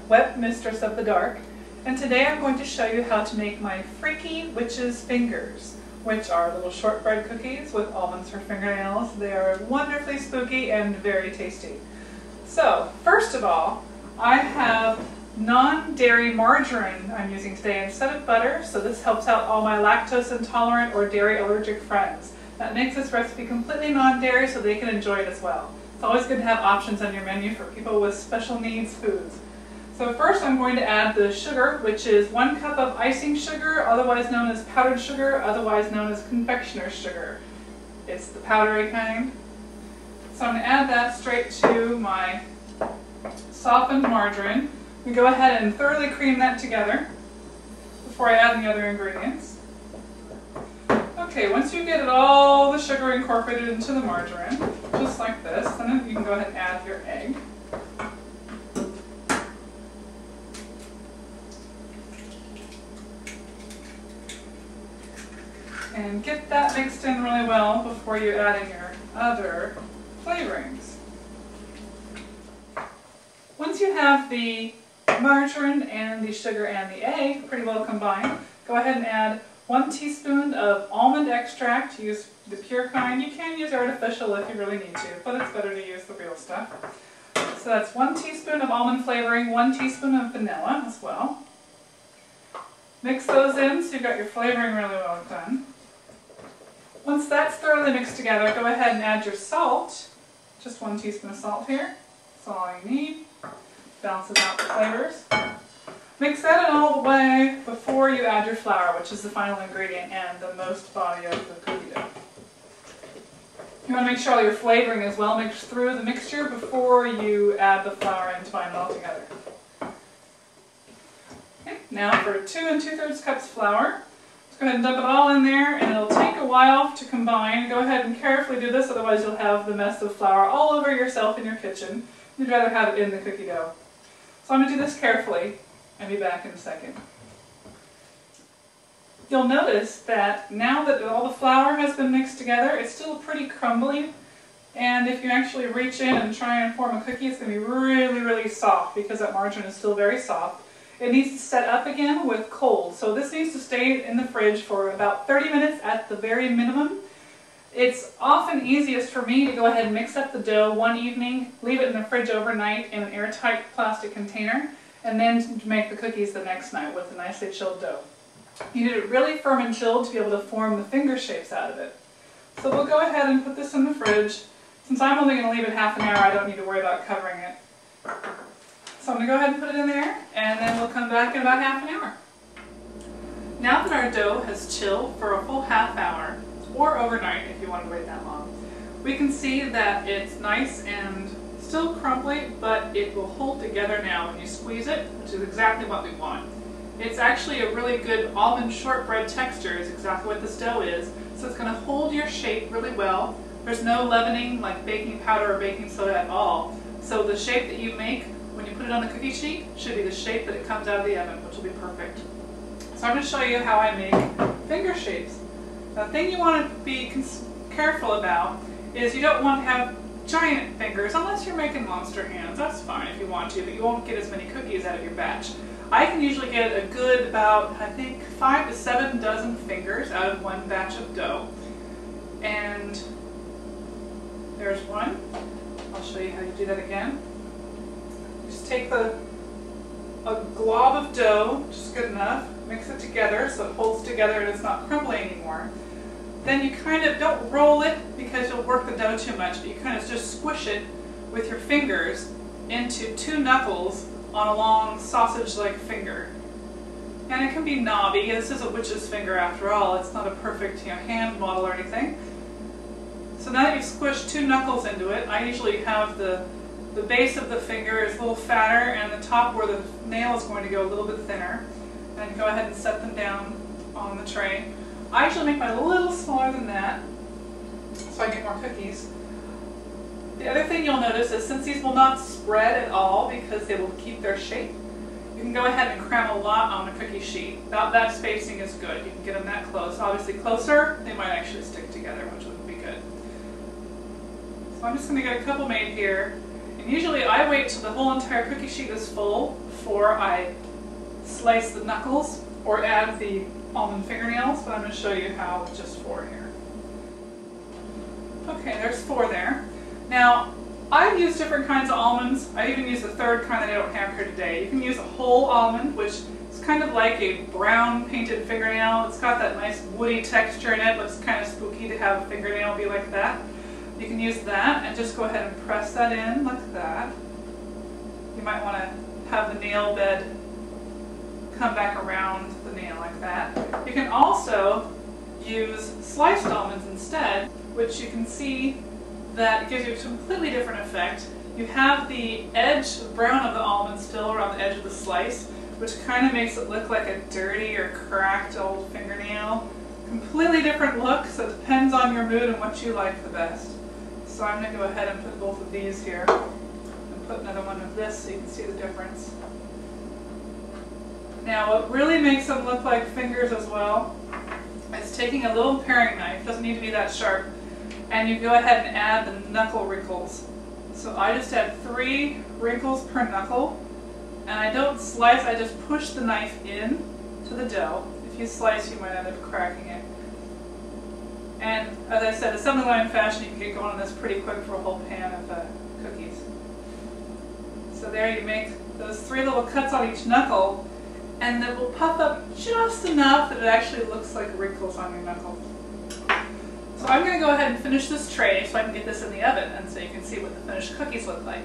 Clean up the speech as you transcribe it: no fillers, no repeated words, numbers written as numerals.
wet mistress of the dark, and today I'm going to show you how to make my freaky witch's fingers, which are little shortbread cookies with almonds for fingernails. They are wonderfully spooky and very tasty. So, first of all, I have non-dairy margarine I'm using today instead of butter, so this helps out all my lactose intolerant or dairy allergic friends. That makes this recipe completely non-dairy so they can enjoy it as well. It's always good to have options on your menu for people with special needs foods. So first I'm going to add the sugar, which is 1 cup of icing sugar, otherwise known as powdered sugar, otherwise known as confectioner's sugar. It's the powdery kind. So I'm going to add that straight to my softened margarine. We go ahead and thoroughly cream that together before I add the other ingredients. Okay, once you get all the sugar incorporated into the margarine, just like this, then you can go ahead and add your egg. And get that mixed in really well before you add in your other flavorings. Once you have the margarine and the sugar and the egg pretty well combined, go ahead and add 1 teaspoon of almond extract. Use the pure kind. You can use artificial if you really need to, but it's better to use the real stuff. So that's 1 teaspoon of almond flavoring, 1 teaspoon of vanilla as well. Mix those in so you've got your flavoring really well done. Once that's thoroughly mixed together, go ahead and add your salt. Just 1 teaspoon of salt here. That's all you need. Balances out the flavors. Mix that in all the way before you add your flour, which is the final ingredient and the most body of the cookie dough. You want to make sure all your flavoring is well mixed through the mixture before you add the flour and bind it all together. Okay, now for 2 2/3 cups flour. Let's go ahead and dump it all in there, and it'll take a while to combine. Go ahead and carefully do this, otherwise you'll have the mess of flour all over yourself in your kitchen. You'd rather have it in the cookie dough. So I'm going to do this carefully and be back in a second. You'll notice that now that all the flour has been mixed together, it's still pretty crumbly, and if you actually reach in and try and form a cookie, it's going to be really, really soft because that margarine is still very soft. It needs to set up again with cold, so this needs to stay in the fridge for about 30 minutes at the very minimum. It's often easiest for me to go ahead and mix up the dough one evening, leave it in the fridge overnight in an airtight plastic container, and then make the cookies the next night with a nicely chilled dough. You need it really firm and chilled to be able to form the finger shapes out of it. So we'll go ahead and put this in the fridge. Since I'm only going to leave it half an hour, I don't need to worry about covering it. So I'm going to go ahead and put it in there, and then we'll come back in about half an hour. Now that our dough has chilled for a full half hour, or overnight if you want to wait that long, we can see that it's nice and still crumbly, but it will hold together now when you squeeze it, which is exactly what we want. It's actually a really good almond shortbread texture is exactly what this dough is, so it's going to hold your shape really well. There's no leavening like baking powder or baking soda at all, so the shape that you make when you put it on the cookie sheet should be the shape that it comes out of the oven, which will be perfect. So I'm going to show you how I make finger shapes. The thing you want to be careful about is you don't want to have giant fingers unless you're making monster hands. That's fine if you want to, but you won't get as many cookies out of your batch. I can usually get a good about, I think, 5 to 7 dozen fingers out of one batch of dough. And there's one. I'll show you how you do that again. Just take a glob of dough, just good enough, mix it together so it holds together and it's not crumbly anymore. Then you kind of don't roll it because you'll work the dough too much, but you kind of just squish it with your fingers into 2 knuckles on a long sausage-like finger. And it can be knobby. This is a witch's finger after all. It's not a perfect hand model or anything. So now that you've squished 2 knuckles into it, I usually have the base of the finger is a little fatter and the top where the nail is going to go a little bit thinner. And go ahead and set them down on the tray. I usually make mine a little smaller than that so I get more cookies. The other thing you'll notice is since these will not spread at all because they will keep their shape, you can go ahead and cram a lot on the cookie sheet. That spacing is good. You can get them that close. Obviously closer, they might actually stick together, which wouldn't be good. So I'm just going to get a couple made here. And usually I wait till the whole entire cookie sheet is full before I slice the knuckles or add the almond fingernails, but I'm going to show you how with just 4 here. Okay, there's 4 there. Now, I've used different kinds of almonds. I even used the 3rd kind that I don't have here today. You can use a whole almond, which is kind of like a brown painted fingernail. It's got that nice woody texture in it. Looks kind of spooky to have a fingernail be like that. You can use that and just go ahead and press that in like that. You might want to have the nail bed come back around the nail like that. You can also use sliced almonds instead, which you can see that gives you a completely different effect. You have the edge, the brown of the almond still around the edge of the slice, which kind of makes it look like a dirty or cracked old fingernail. Completely different look, so it depends on your mood and what you like the best. So I'm going to go ahead and put both of these here and put another one of this so you can see the difference. Now what really makes them look like fingers as well is taking a little paring knife, doesn't need to be that sharp, and you go ahead and add the knuckle wrinkles. So I just add 3 wrinkles per knuckle, and I don't slice, I just push the knife in to the dough. If you slice, you might end up cracking it. And as I said, assembly line fashion, you can get going on this pretty quick for a whole pan of cookies. So there you make those 3 little cuts on each knuckle, and it will puff up just enough that it actually looks like wrinkles on your knuckle. So I'm going to go ahead and finish this tray so I can get this in the oven and so you can see what the finished cookies look like.